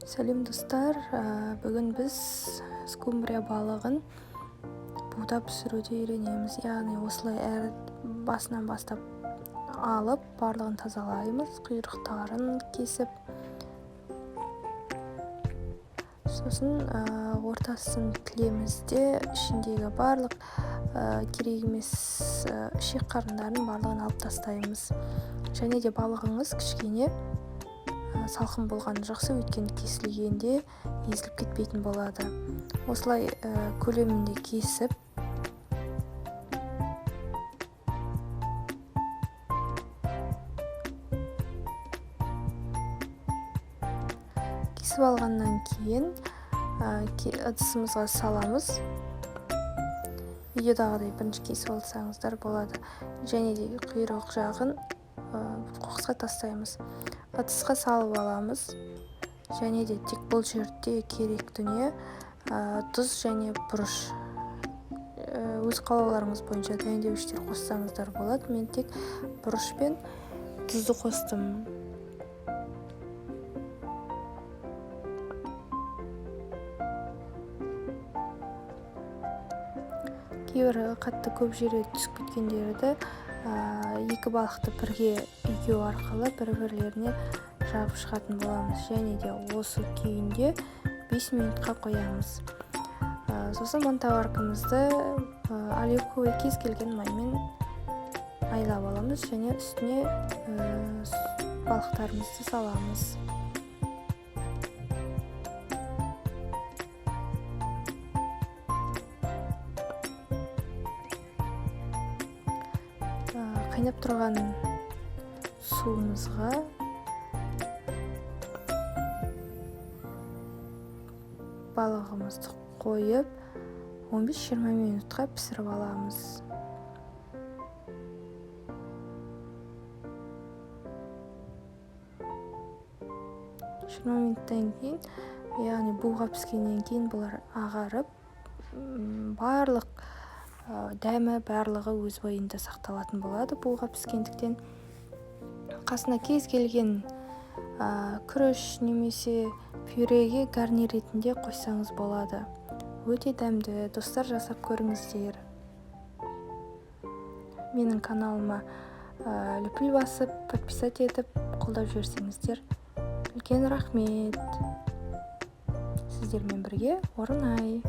Сәлем достар, бүгін біз скумбрия балығын буда пісіруді үйренеміз. Яғни осылай әр басынан бастап алып, барлығын тазалаймыз, құйрықтарын кесіп. Сосын ортасын тілеміз де ішіндегі барлық керек емес ішек қарындарын барлығын алып тастаймыз. Және де балығыңыз кішкене салқын болғаны жақсы, өйткені кесілгенде езіліп кетпейтін болады. Осылай көлемінде кесіп, алғаннан кейін ыдысымызға саламыз. Видеодағыдай бірінші кесіп алсаңыздар болады. Және де құйрық жағын қоқысқа тастаймыз. Ыдысқа салып аламыз. Және де тек бұл жерде керек дүние тұз және бұрыш. Өз қалауларыңыз бойынша дайындеуіштер қоссаңыздар болады. Мен тек бұрыш пен тұзды қостым. Кейбір қатты көп жерге түсіп кеткендерді екі балықты бірге үйкеу арқылы бір-бірлеріне жағып шығатын боламыз. Және де осы күйінде 5 минутқа қоямыз. Сосын монтоваркамызды оливковый кез келген маймен майлап аламыз және үстіне балықтарымызды саламыз. Қайнап тұрған суымызға балығымызды қойып 15-20 минутқа пісіріп аламыз. 20 минуттан кейін, яғни буға піскеннен кейін бұлар ағарып, барлық дәмі барлығы өз бойында сақталатын болады буға піскендіктен. Қасына кез келген күріш немесе пюреге гарнир ретінде қойсаңыз болады. Өте дәмді, достар, жасап көріңіздер. Менің каналыма лүпіл басып, подписать етіп, қолдап жіберсеңіздер үлкен рахмет. Сіздермен бірге Орынай.